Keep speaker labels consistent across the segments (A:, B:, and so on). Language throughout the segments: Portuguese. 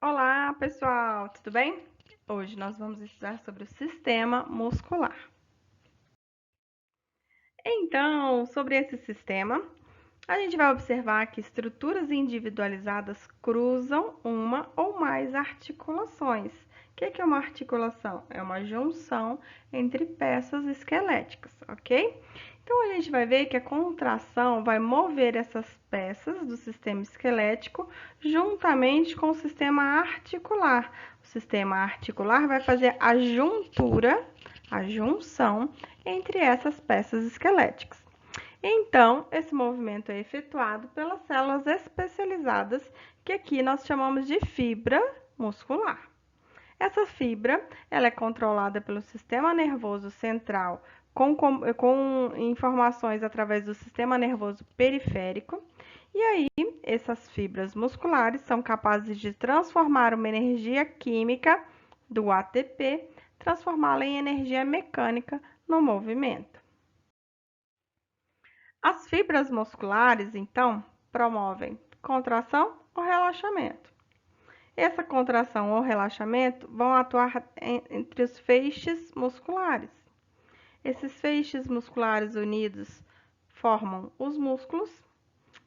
A: Olá, pessoal, tudo bem? Hoje nós vamos estudar sobre o sistema muscular. Então, sobre esse sistema, a gente vai observar que estruturas individualizadas cruzam uma ou mais articulações. O que é uma articulação? É uma junção entre peças esqueléticas, ok? Então, a gente vai ver que a contração vai mover essas peças do sistema esquelético juntamente com o sistema articular. O sistema articular vai fazer a juntura, a junção entre essas peças esqueléticas. Então, esse movimento é efetuado pelas células especializadas, que aqui nós chamamos de fibra muscular. Essa fibra, ela é controlada pelo sistema nervoso central com informações através do sistema nervoso periférico. E aí, essas fibras musculares são capazes de transformar uma energia química do ATP, transformá-la em energia mecânica no movimento. As fibras musculares, então, promovem contração ou relaxamento. Essa contração ou relaxamento vão atuar entre os feixes musculares. Esses feixes musculares unidos formam os músculos.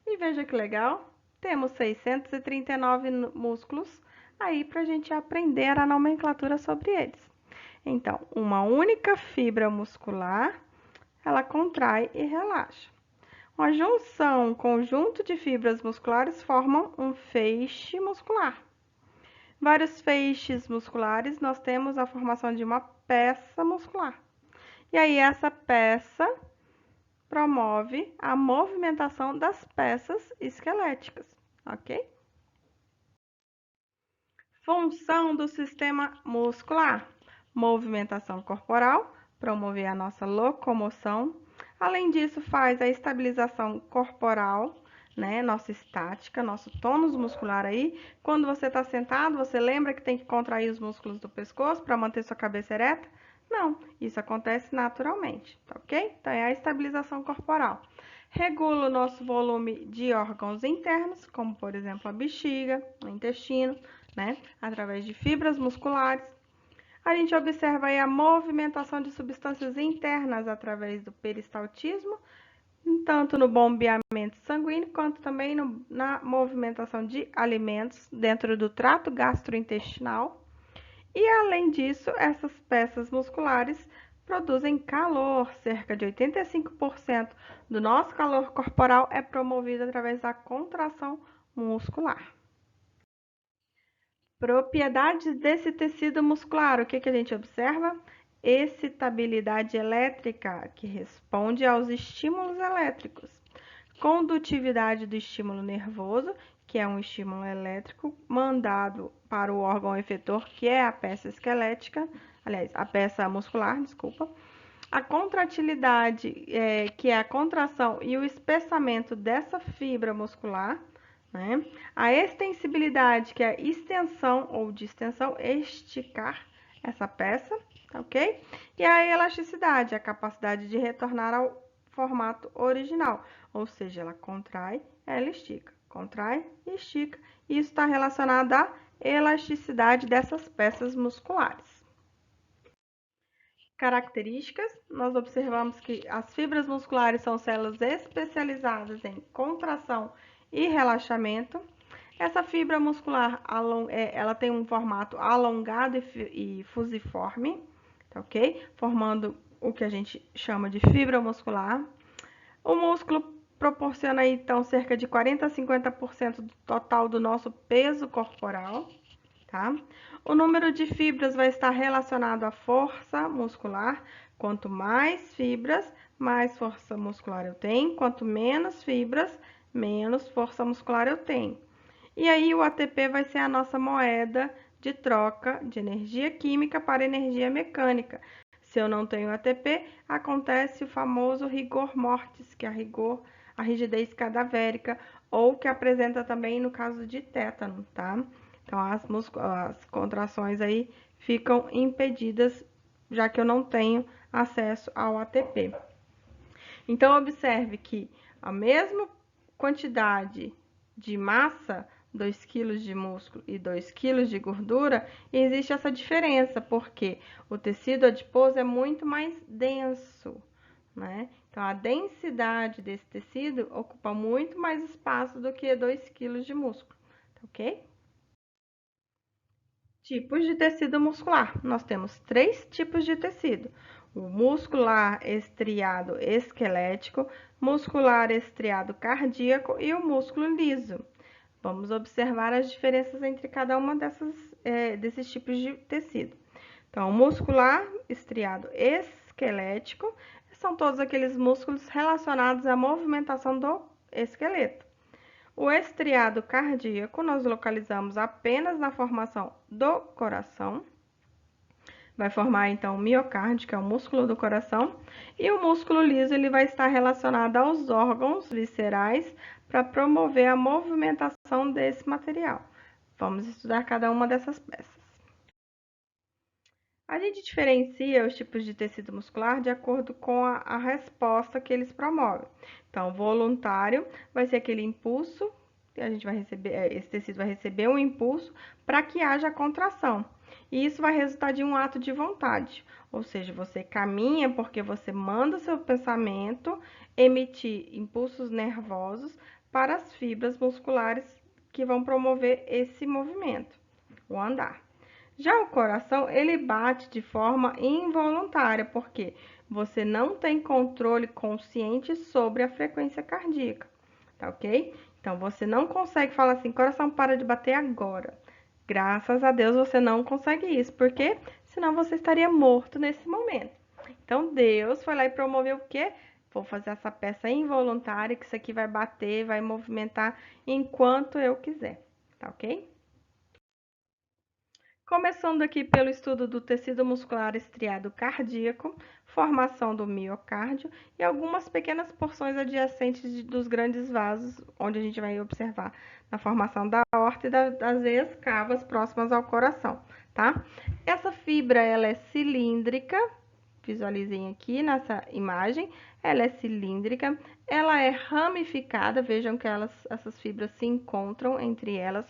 A: E veja que legal, temos 639 músculos aí para a gente aprender a nomenclatura sobre eles. Então, uma única fibra muscular, ela contrai e relaxa. Uma junção, um conjunto de fibras musculares formam um feixe muscular. Vários feixes musculares, nós temos a formação de uma peça muscular. E aí, essa peça promove a movimentação das peças esqueléticas, ok? Função do sistema muscular: movimentação corporal, promover a nossa locomoção. Além disso, faz a estabilização corporal, né? Nossa estática, nosso tônus muscular aí. Quando você está sentado, você lembra que tem que contrair os músculos do pescoço para manter sua cabeça ereta? Não, isso acontece naturalmente, tá ok? Então, é a estabilização corporal. Regula o nosso volume de órgãos internos, como por exemplo a bexiga, o intestino, né? Através de fibras musculares. A gente observa aí a movimentação de substâncias internas através do peristaltismo, tanto no bombeamento sanguíneo, quanto também na movimentação de alimentos dentro do trato gastrointestinal. E, além disso, essas peças musculares produzem calor. Cerca de 85% do nosso calor corporal é promovido através da contração muscular. Propriedades desse tecido muscular, o que a gente observa? Excitabilidade elétrica, que responde aos estímulos elétricos. Condutividade do estímulo nervoso, que é um estímulo elétrico mandado para o órgão efetor, que é a peça esquelética, aliás, a peça muscular, desculpa. A contratilidade, que é a contração e o espessamento dessa fibra muscular, né? A extensibilidade, que é a extensão ou distensão, esticar essa peça, ok? E a elasticidade, a capacidade de retornar ao formato original, ou seja, ela contrai, ela estica, contrai e estica. E isso está relacionado à elasticidade dessas peças musculares. Características, nós observamos que as fibras musculares são células especializadas em contração e relaxamento. Essa fibra muscular, ela tem um formato alongado e fusiforme, tá ok? Formando o que a gente chama de fibra muscular. O músculo proporciona, então, cerca de 40 a 50% do total do nosso peso corporal, tá? O número de fibras vai estar relacionado à força muscular. Quanto mais fibras, mais força muscular eu tenho. Quanto menos fibras, menos força muscular eu tenho. E aí o ATP vai ser a nossa moeda de troca de energia química para energia mecânica. Se eu não tenho ATP, acontece o famoso rigor mortis, que é a rigidez cadavérica, ou que apresenta também no caso de tétano, tá? Então, as contrações aí ficam impedidas, já que eu não tenho acesso ao ATP. Então, observe que a mesma quantidade de massa 2 quilos de músculo e 2 quilos de gordura, existe essa diferença, porque o tecido adiposo é muito mais denso, né? Então, a densidade desse tecido ocupa muito mais espaço do que 2 quilos de músculo, tá ok? Tipos de tecido muscular. Nós temos 3 tipos de tecido: o muscular estriado esquelético, muscular estriado cardíaco e o músculo liso. Vamos observar as diferenças entre cada uma desses tipos de tecido. Então, o muscular estriado esquelético são todos aqueles músculos relacionados à movimentação do esqueleto. O estriado cardíaco nós localizamos apenas na formação do coração. Vai formar então o miocárdio, que é o músculo do coração, e o músculo liso ele vai estar relacionado aos órgãos viscerais para promover a movimentação desse material. Vamos estudar cada uma dessas peças. A gente diferencia os tipos de tecido muscular de acordo com a resposta que eles promovem. Então, voluntário vai ser aquele impulso que a gente vai receber, esse tecido vai receber um impulso para que haja contração. E isso vai resultar de um ato de vontade, ou seja, você caminha porque você manda o seu pensamento emitir impulsos nervosos para as fibras musculares que vão promover esse movimento, o andar. Já o coração, ele bate de forma involuntária, porque você não tem controle consciente sobre a frequência cardíaca, tá ok? Então, você não consegue falar assim, coração, para de bater agora. Graças a Deus você não consegue isso, porque senão você estaria morto nesse momento. Então, Deus foi lá e promoveu o quê? Vou fazer essa peça involuntária, que isso aqui vai bater, vai movimentar enquanto eu quiser, tá ok? Começando aqui pelo estudo do tecido muscular estriado cardíaco, formação do miocárdio e algumas pequenas porções adjacentes dos grandes vasos, onde a gente vai observar na formação da aorta e das veias cavas próximas ao coração, tá? Essa fibra, ela é cilíndrica, visualizem aqui nessa imagem, ela é cilíndrica, ela é ramificada, vejam que essas fibras se encontram entre elas,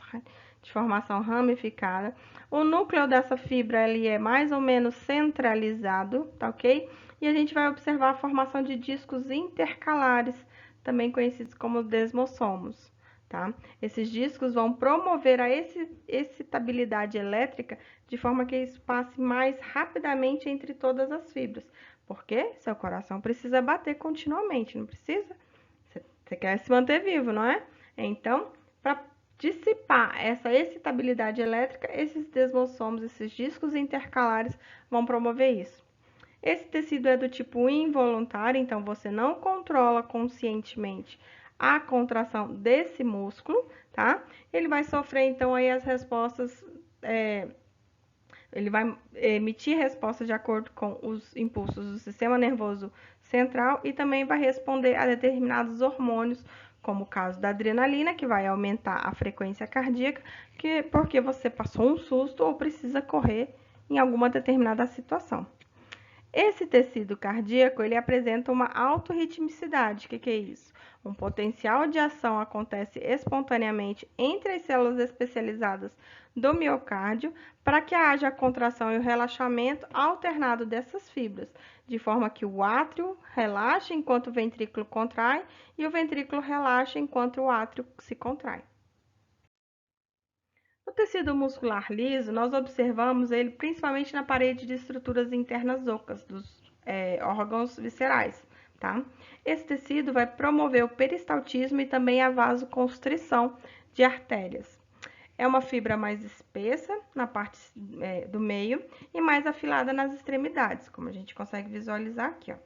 A: de formação ramificada. O núcleo dessa fibra ele é mais ou menos centralizado, tá ok? E a gente vai observar a formação de discos intercalares, também conhecidos como desmossomos, tá? Esses discos vão promover a excitabilidade elétrica de forma que isso passe mais rapidamente entre todas as fibras. Porque seu coração precisa bater continuamente, não precisa? Você quer se manter vivo, não é? Então, para dissipar essa excitabilidade elétrica, esses desmossomos, esses discos intercalares vão promover isso. Esse tecido é do tipo involuntário, então você não controla conscientemente a contração desse músculo, tá? Ele vai sofrer então aí as respostas, ele vai emitir respostas de acordo com os impulsos do sistema nervoso central e também vai responder a determinados hormônios, como o caso da adrenalina, que vai aumentar a frequência cardíaca, porque você passou um susto ou precisa correr em alguma determinada situação. Esse tecido cardíaco, ele apresenta uma autorritmicidade. O que é isso? Um potencial de ação acontece espontaneamente entre as células especializadas do miocárdio para que haja a contração e o relaxamento alternado dessas fibras, de forma que o átrio relaxe enquanto o ventrículo contrai e o ventrículo relaxa enquanto o átrio se contrai. O tecido muscular liso, nós observamos ele principalmente na parede de estruturas internas ocas dos órgãos viscerais, tá? Esse tecido vai promover o peristaltismo e também a vasoconstrição de artérias. É uma fibra mais espessa na parte do meio e mais afilada nas extremidades, como a gente consegue visualizar aqui, ó.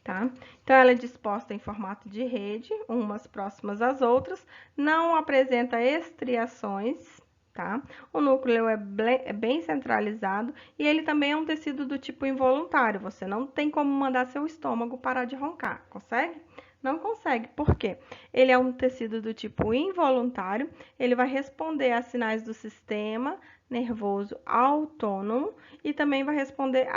A: Tá? Então, ela é disposta em formato de rede, umas próximas às outras, não apresenta estriações, tá? O núcleo é bem centralizado e ele também é um tecido do tipo involuntário, você não tem como mandar seu estômago parar de roncar, consegue? Não consegue, por quê? Ele é um tecido do tipo involuntário, ele vai responder a sinais do sistema nervoso autônomo e também vai responder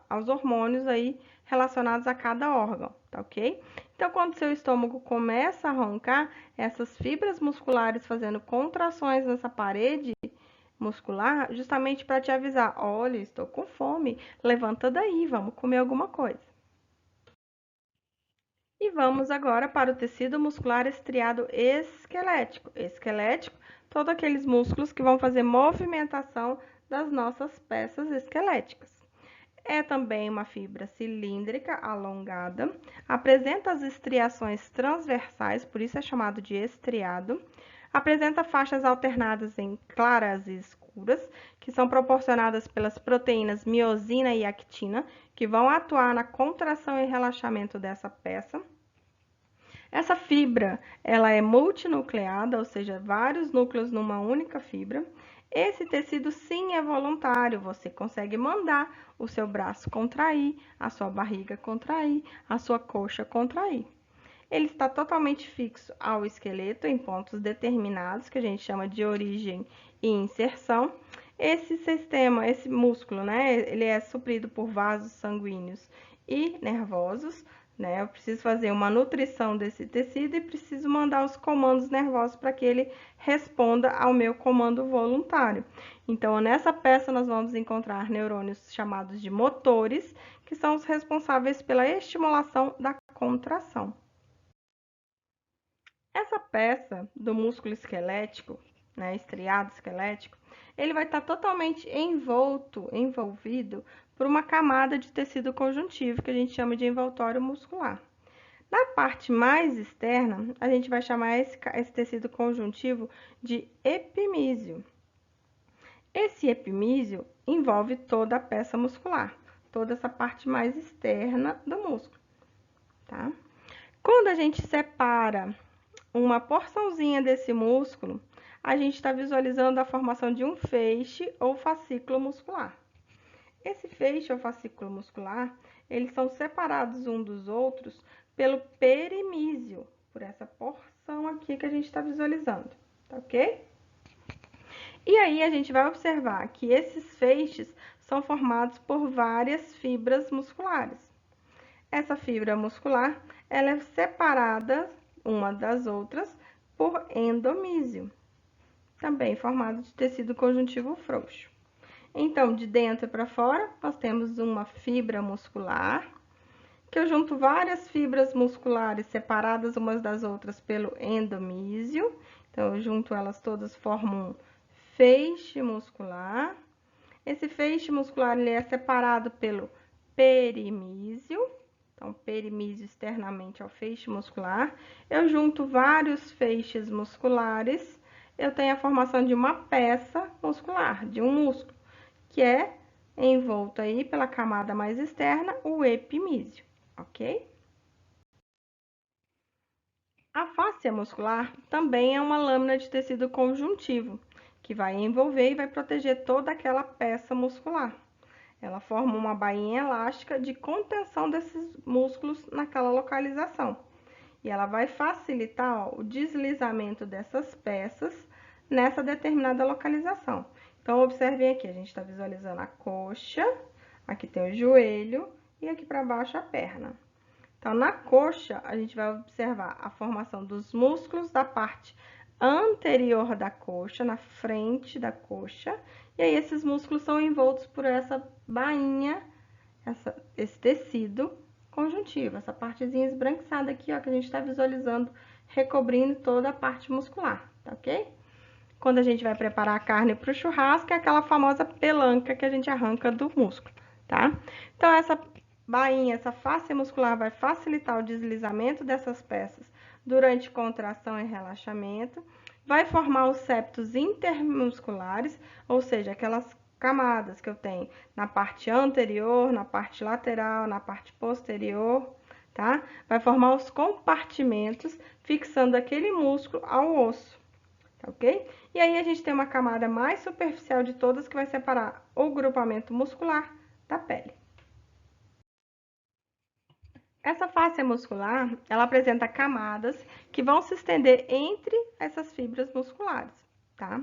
A: aos hormônios aí relacionados a cada órgão, tá ok? Então, quando seu estômago começa a roncar, essas fibras musculares fazendo contrações nessa parede muscular, justamente para te avisar: olha, estou com fome, levanta daí, vamos comer alguma coisa. E vamos agora para o tecido muscular estriado esquelético. Esquelético, todos aqueles músculos que vão fazer movimentação das nossas peças esqueléticas. É também uma fibra cilíndrica alongada, apresenta as estriações transversais, por isso é chamado de estriado. Apresenta faixas alternadas em claras e escuras, que são proporcionadas pelas proteínas miosina e actina, que vão atuar na contração e relaxamento dessa peça. Essa fibra, ela é multinucleada, ou seja, vários núcleos numa única fibra. Esse tecido sim é voluntário, você consegue mandar o seu braço contrair, a sua barriga contrair, a sua coxa contrair. Ele está totalmente fixo ao esqueleto em pontos determinados, que a gente chama de origem e inserção. Esse sistema, esse músculo, né, ele é suprido por vasos sanguíneos e nervosos, né? Eu preciso fazer uma nutrição desse tecido e preciso mandar os comandos nervosos para que ele responda ao meu comando voluntário. Então, nessa peça nós vamos encontrar neurônios chamados de motores, que são os responsáveis pela estimulação da contração. Essa peça do músculo esquelético, né, estriado esquelético, ele vai estar totalmente envolvido por uma camada de tecido conjuntivo, que a gente chama de envoltório muscular. Na parte mais externa, a gente vai chamar esse tecido conjuntivo de epimísio. Esse epimísio envolve toda a peça muscular, toda essa parte mais externa do músculo, tá? Quando a gente separa uma porçãozinha desse músculo, a gente está visualizando a formação de um feixe ou fascículo muscular. Esse feixe ou fascículo muscular, eles são separados uns dos outros pelo perimísio, por essa porção aqui que a gente está visualizando, tá ok? E aí a gente vai observar que esses feixes são formados por várias fibras musculares. Essa fibra muscular, ela é separada uma das outras por endomísio, também formado de tecido conjuntivo frouxo. Então, de dentro para fora, nós temos uma fibra muscular, que eu junto várias fibras musculares separadas umas das outras pelo endomísio. Então, eu junto elas todas, formam um feixe muscular. Esse feixe muscular ele é separado pelo perimísio. Então, perimísio externamente ao feixe muscular. Eu junto vários feixes musculares, eu tenho a formação de uma peça muscular, de um músculo, que é envolto aí pela camada mais externa, o epimísio, ok? A fáscia muscular também é uma lâmina de tecido conjuntivo, que vai envolver e vai proteger toda aquela peça muscular. Ela forma uma bainha elástica de contenção desses músculos naquela localização. E ela vai facilitar o deslizamento dessas peças nessa determinada localização. Então, observem aqui, a gente está visualizando a coxa, aqui tem o joelho e aqui para baixo a perna. Então, na coxa, a gente vai observar a formação dos músculos da parte anterior da coxa, na frente da coxa, e aí esses músculos são envoltos por essa bainha, esse tecido conjuntivo, essa partezinha esbranquiçada aqui, ó, que a gente está visualizando, recobrindo toda a parte muscular, tá ok? Quando a gente vai preparar a carne para o churrasco, é aquela famosa pelanca que a gente arranca do músculo, tá? Então, essa bainha, essa face muscular vai facilitar o deslizamento dessas peças durante contração e relaxamento, vai formar os septos intermusculares, ou seja, aquelas camadas que eu tenho na parte anterior, na parte lateral, na parte posterior, tá? Vai formar os compartimentos, fixando aquele músculo ao osso, tá ok? E aí a gente tem uma camada mais superficial de todas que vai separar o grupamento muscular da pele. Essa face muscular, ela apresenta camadas que vão se estender entre essas fibras musculares, tá?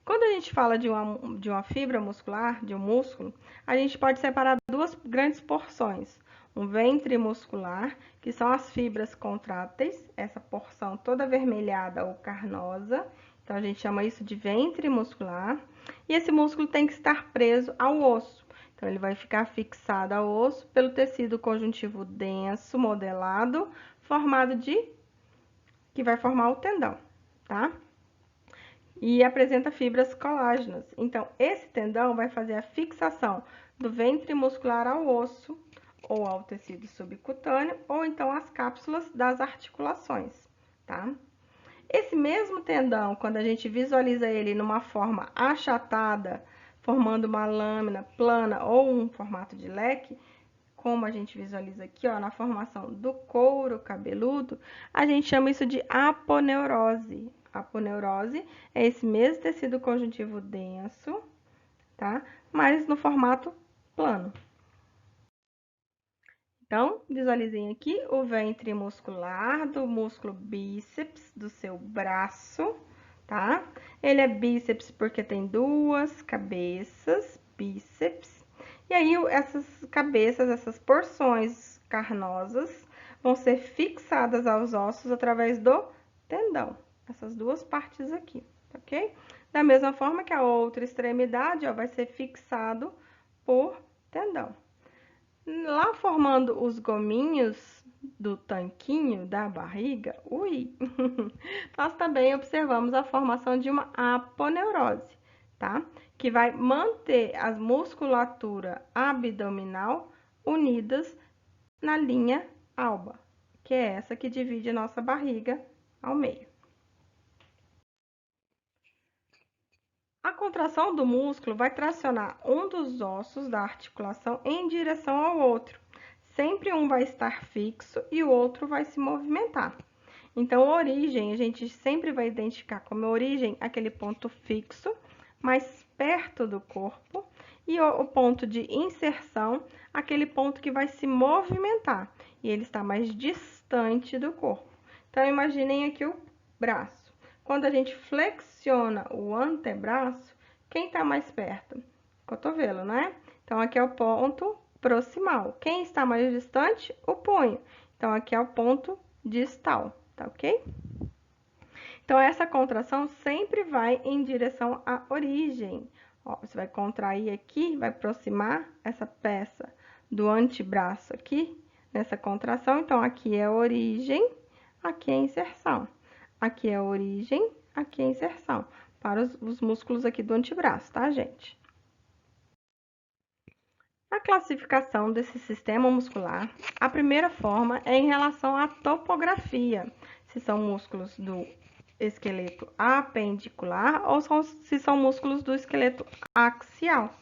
A: Quando a gente fala de uma fibra muscular, de um músculo, a gente pode separar duas grandes porções. um ventre muscular, que são as fibras contráteis, essa porção toda avermelhada ou carnosa. Então, a gente chama isso de ventre muscular. E esse músculo tem que estar preso ao osso. Então, ele vai ficar fixado ao osso pelo tecido conjuntivo denso, modelado, formado que vai formar o tendão, tá? E apresenta fibras colágenas. Então, esse tendão vai fazer a fixação do ventre muscular ao osso, ou ao tecido subcutâneo, ou então às cápsulas das articulações, tá? Esse mesmo tendão, quando a gente visualiza ele numa forma achatada, formando uma lâmina plana ou um formato de leque, como a gente visualiza aqui, ó, na formação do couro cabeludo, a gente chama isso de aponeurose. Aponeurose é esse mesmo tecido conjuntivo denso, tá? Mas no formato plano. Então, visualizem aqui o ventre muscular do músculo bíceps do seu braço, tá? Ele é bíceps porque tem duas cabeças, bíceps. E aí, essas cabeças, essas porções carnosas, vão ser fixadas aos ossos através do tendão. Essas duas partes aqui, ok? Da mesma forma que a outra extremidade, ó, vai ser fixado por tendão. Lá formando os gominhos do tanquinho da barriga, nós também observamos a formação de uma aponeurose, tá? Que vai manter a musculatura abdominal unidas na linha alba, que é essa que divide a nossa barriga ao meio. A contração do músculo vai tracionar um dos ossos da articulação em direção ao outro. Sempre um vai estar fixo e o outro vai se movimentar. Então, a origem, a gente sempre vai identificar como origem aquele ponto fixo, mais perto do corpo, e o ponto de inserção, aquele ponto que vai se movimentar, e ele está mais distante do corpo. Então, imaginem aqui o braço. Quando a gente flexiona o antebraço, quem está mais perto? Cotovelo, né? Então, aqui é o ponto proximal. Quem está mais distante? O punho. Então, aqui é o ponto distal, tá ok? Então, essa contração sempre vai em direção à origem. Ó, você vai contrair aqui, vai aproximar essa peça do antebraço aqui, nessa contração. Então, aqui é a origem, aqui é a inserção. Aqui é a origem, aqui é a inserção, para os músculos aqui do antebraço, tá, gente? Na classificação desse sistema muscular, a primeira forma é em relação à topografia, se são músculos do esqueleto apendicular ou se são músculos do esqueleto axial.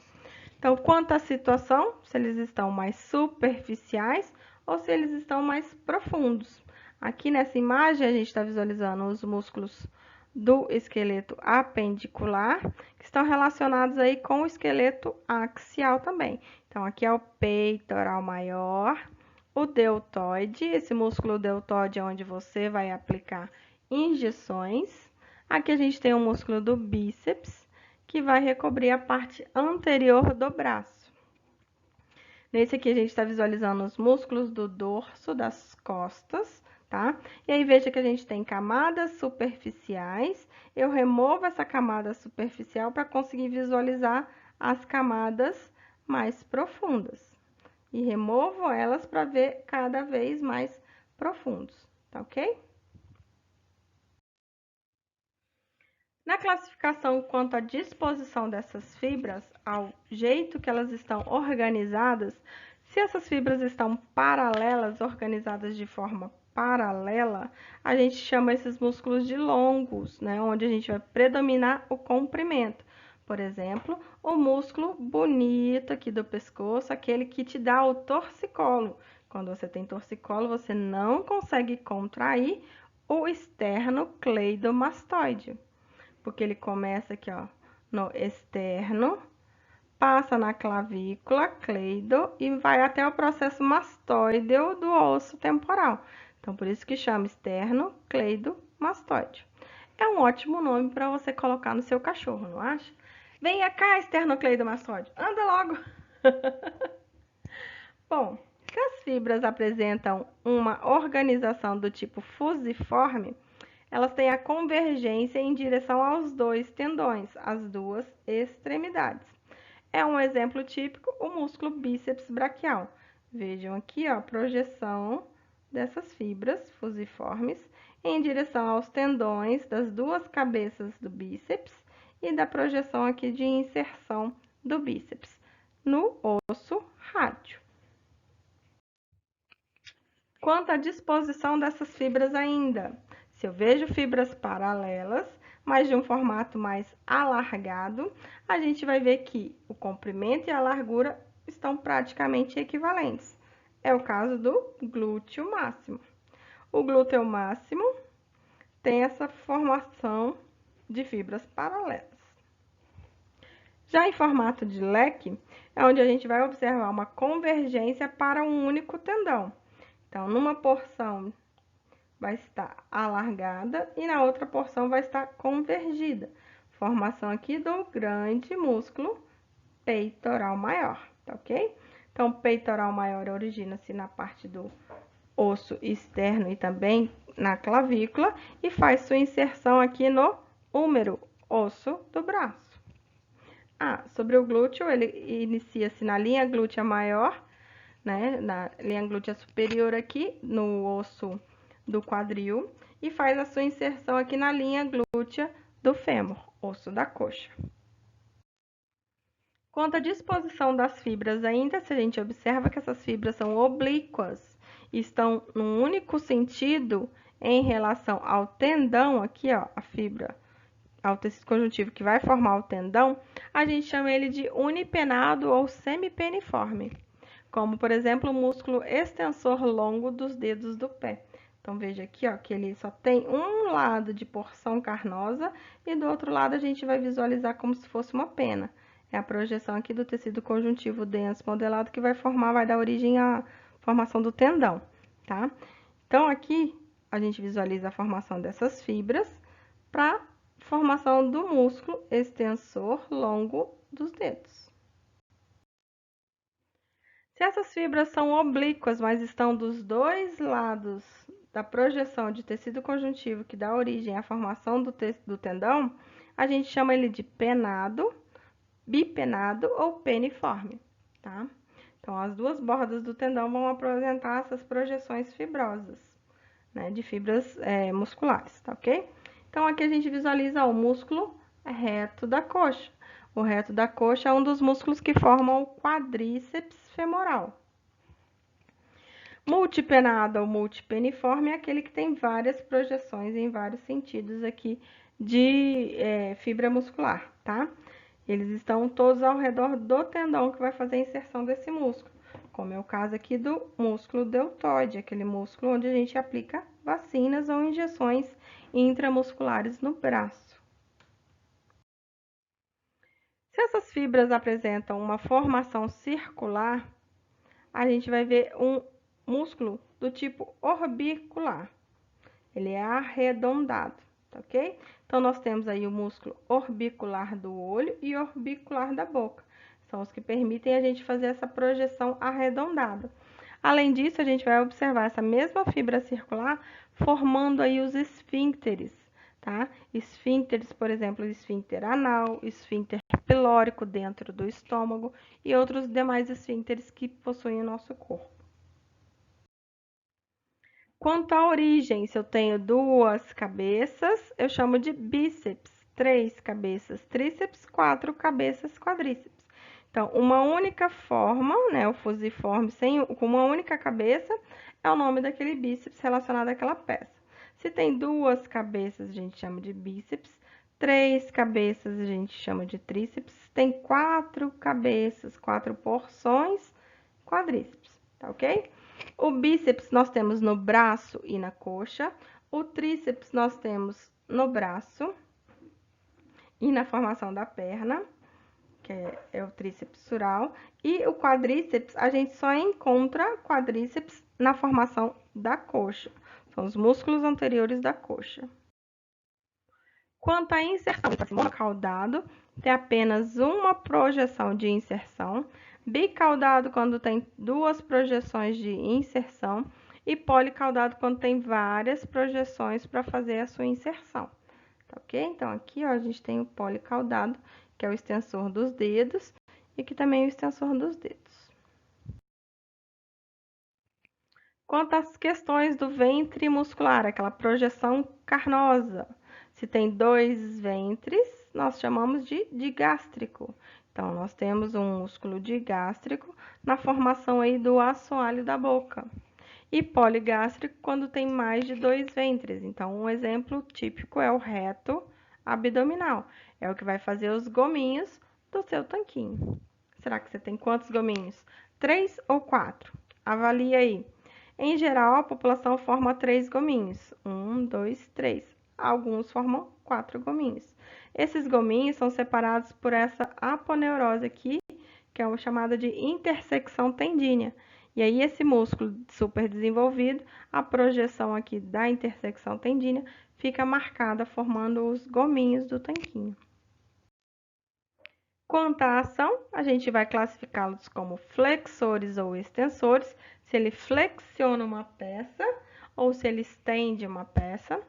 A: Então, quanto à situação, se eles estão mais superficiais ou se eles estão mais profundos. Aqui nessa imagem, a gente está visualizando os músculos do esqueleto apendicular, que estão relacionados aí com o esqueleto axial também. Então, aqui é o peitoral maior, o deltoide, esse músculo deltoide é onde você vai aplicar injeções. Aqui a gente tem o músculo do bíceps, que vai recobrir a parte anterior do braço. Nesse aqui, a gente está visualizando os músculos do dorso, das costas, tá? E aí, veja que a gente tem camadas superficiais. Eu removo essa camada superficial para conseguir visualizar as camadas mais profundas. E removo elas para ver cada vez mais profundos, tá ok? Na classificação quanto à disposição dessas fibras, ao jeito que elas estão organizadas, se essas fibras estão paralelas, organizadas de forma paralela, a gente chama esses músculos de longos, né? Onde a gente vai predominar o comprimento. Por exemplo, o músculo bonito aqui do pescoço, aquele que te dá o torcicolo. Quando você tem torcicolo, você não consegue contrair o esternocleidomastoide. Porque ele começa aqui, ó, no externo, passa na clavícula, cleido, e vai até o processo mastoideo do osso temporal. Então, por isso que chama externo, cleido, mastoide. É um ótimo nome para você colocar no seu cachorro, não acha? Venha cá, esternocleidomastoide. Anda logo! Bom, Se as fibras apresentam uma organização do tipo fusiforme, elas têm a convergência em direção aos dois tendões, as duas extremidades. É um exemplo típico o músculo bíceps braquial. Vejam aqui ó, a projeção dessas fibras fusiformes em direção aos tendões das duas cabeças do bíceps e da projeção aqui de inserção do bíceps no osso rádio. Quanto à disposição dessas fibras ainda, se eu vejo fibras paralelas, mas de um formato mais alargado, a gente vai ver que o comprimento e a largura estão praticamente equivalentes. É o caso do glúteo máximo. O glúteo máximo tem essa formação de fibras paralelas. Já em formato de leque, é onde a gente vai observar uma convergência para um único tendão. Então, numa porção vai estar alargada e na outra porção vai estar convergida. Formação aqui do grande músculo peitoral maior, tá ok? Então, peitoral maior origina-se na parte do osso externo e também na clavícula e faz sua inserção aqui no húmero, osso do braço. Sobre o glúteo, ele inicia-se na linha glútea maior, né, na linha glútea superior aqui, no osso do quadril, e faz a sua inserção aqui na linha glútea do fêmur, osso da coxa. Quanto à disposição das fibras ainda, se a gente observa que essas fibras são oblíquas, estão num único sentido em relação ao tendão, aqui ó, a fibra, ao tecido conjuntivo que vai formar o tendão, a gente chama ele de unipenado ou semipeniforme, como por exemplo o músculo extensor longo dos dedos do pé. Então veja aqui ó, que ele só tem um lado de porção carnosa e do outro lado a gente vai visualizar como se fosse uma pena. É a projeção aqui do tecido conjuntivo denso modelado que vai dar origem à formação do tendão, tá? Então aqui a gente visualiza a formação dessas fibras para formação do músculo extensor longo dos dedos. Se essas fibras são oblíquas, mas estão dos dois lados da projeção de tecido conjuntivo que dá origem à formação do tendão, a gente chama ele de penado, bipenado ou peniforme, tá? Então, as duas bordas do tendão vão apresentar essas projeções fibrosas, né, de fibras musculares, tá ok? Então, aqui a gente visualiza o músculo reto da coxa. O reto da coxa é um dos músculos que formam o quadríceps femoral. Multipenado ou multipeniforme é aquele que tem várias projeções em vários sentidos aqui de fibra muscular, tá? Eles estão todos ao redor do tendão que vai fazer a inserção desse músculo, como é o caso aqui do músculo deltoide, aquele músculo onde a gente aplica vacinas ou injeções intramusculares no braço. Se essas fibras apresentam uma formação circular, a gente vai ver um músculo do tipo orbicular. Ele é arredondado, tá ok? Então, nós temos aí o músculo orbicular do olho e orbicular da boca. São os que permitem a gente fazer essa projeção arredondada. Além disso, a gente vai observar essa mesma fibra circular formando aí os esfíncteres, tá? Esfíncteres, por exemplo, esfíncter anal, esfíncter pilórico dentro do estômago e outros demais esfíncteres que possuem o nosso corpo. Quanto à origem, se eu tenho duas cabeças, eu chamo de bíceps, 3 cabeças tríceps, 4 cabeças quadríceps. Então, uma única forma, né, o fusiforme com uma única cabeça, é o nome daquele bíceps relacionado àquela peça. Se tem duas cabeças, a gente chama de bíceps, 3 cabeças a gente chama de tríceps, tem 4 cabeças, 4 porções, quadríceps, tá ok? O bíceps nós temos no braço e na coxa, o tríceps nós temos no braço e na formação da perna, que é o tríceps sural, e o quadríceps, a gente só encontra quadríceps na formação da coxa, são os músculos anteriores da coxa. Quanto à inserção do caudado, tem apenas uma projeção de inserção, bicaudado quando tem duas projeções de inserção e policaudado quando tem várias projeções para fazer a sua inserção. Tá ok? Então, aqui ó, a gente tem o policaudado, que é o extensor dos dedos, e aqui também o extensor dos dedos. Quanto às questões do ventre muscular, aquela projeção carnosa, se tem dois ventres, nós chamamos de digástrico. Então, nós temos um músculo digástrico na formação aí do assoalho da boca. E poligástrico quando tem mais de dois ventres. Então, um exemplo típico é o reto abdominal. É o que vai fazer os gominhos do seu tanquinho. Será que você tem quantos gominhos? 3 ou 4? Avalie aí. Em geral, a população forma 3 gominhos. 1, 2, 3. Alguns formam 4 gominhos. Esses gominhos são separados por essa aponeurose aqui, que é chamada de intersecção tendínea. E aí, esse músculo super desenvolvido, a projeção aqui da intersecção tendínea, fica marcada formando os gominhos do tanquinho. Quanto à ação, a gente vai classificá-los como flexores ou extensores, se ele flexiona uma peça ou se ele estende uma peça.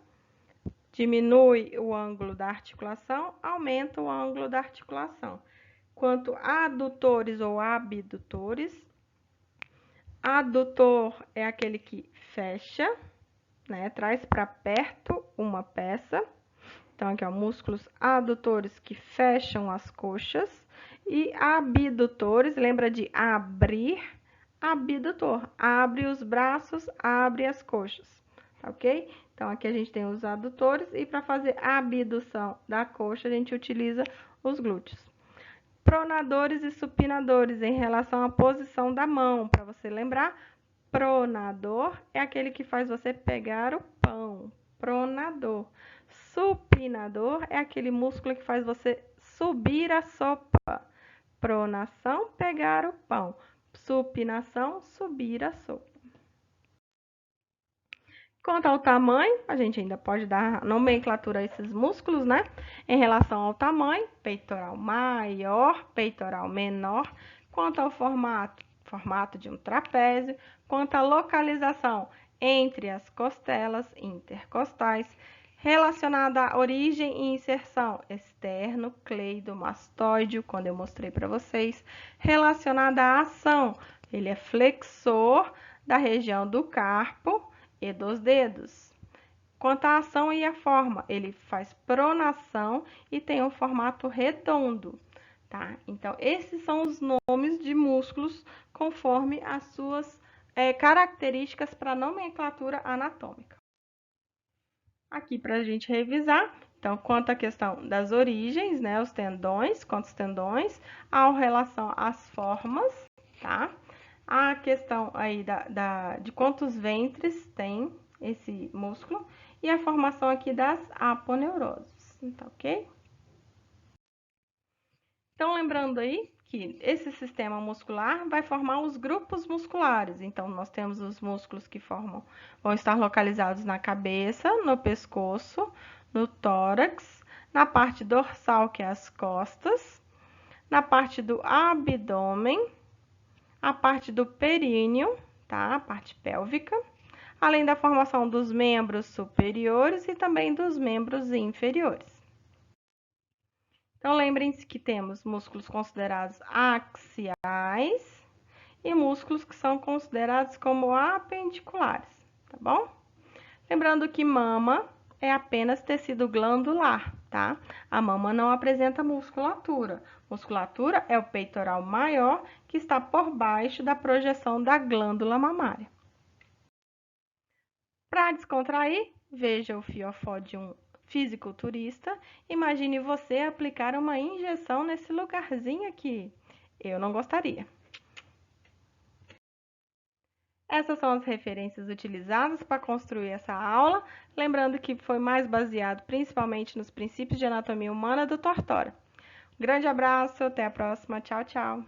A: Diminui o ângulo da articulação, aumenta o ângulo da articulação. Quanto a adutores ou abdutores, adutor é aquele que fecha, né, traz para perto uma peça. Então, aqui, ó, músculos adutores que fecham as coxas. E abdutores, lembra de abrir? Abdutor, abre os braços, abre as coxas, tá ok? Então, aqui a gente tem os adutores e para fazer a abdução da coxa, a gente utiliza os glúteos. Pronadores e supinadores em relação à posição da mão, para você lembrar, pronador é aquele que faz você pegar o pão, pronador. Supinador é aquele músculo que faz você subir a sopa. Pronação, pegar o pão. Supinação, subir a sopa. Quanto ao tamanho, a gente ainda pode dar nomenclatura a esses músculos, né? Em relação ao tamanho, peitoral maior, peitoral menor. Quanto ao formato de um trapézio. Quanto à localização entre as costelas intercostais. Relacionada à origem e inserção, externo, cleidomastoideo, quando eu mostrei para vocês. Relacionada à ação, ele é flexor da região do carpo e dos dedos. Quanto à ação e a forma, ele faz pronação e tem um formato redondo, tá? Então, esses são os nomes de músculos conforme as suas características para nomenclatura anatômica. Aqui para a gente revisar, então, quanto à questão das origens, né, os tendões, quantos tendões, a relação às formas, tá? A questão aí de quantos ventres tem esse músculo e a formação aqui das aponeuroses, tá ok? Então, lembrando aí que esse sistema muscular vai formar os grupos musculares. Então, nós temos os músculos que vão estar localizados na cabeça, no pescoço, no tórax, na parte dorsal, que é as costas, na parte do abdômen, a parte do períneo, tá? A parte pélvica, além da formação dos membros superiores e também dos membros inferiores. Então, lembrem-se que temos músculos considerados axiais e músculos que são considerados como apendiculares, tá bom? Lembrando que mama é apenas tecido glandular, tá? A mama não apresenta musculatura. Musculatura é o peitoral maior que está por baixo da projeção da glândula mamária. Para descontrair, veja o fiofó de um fisiculturista, imagine você aplicar uma injeção nesse lugarzinho aqui. Eu não gostaria. Essas são as referências utilizadas para construir essa aula, lembrando que foi mais baseado principalmente nos princípios de anatomia humana do Tortora. Grande abraço, até a próxima, tchau, tchau!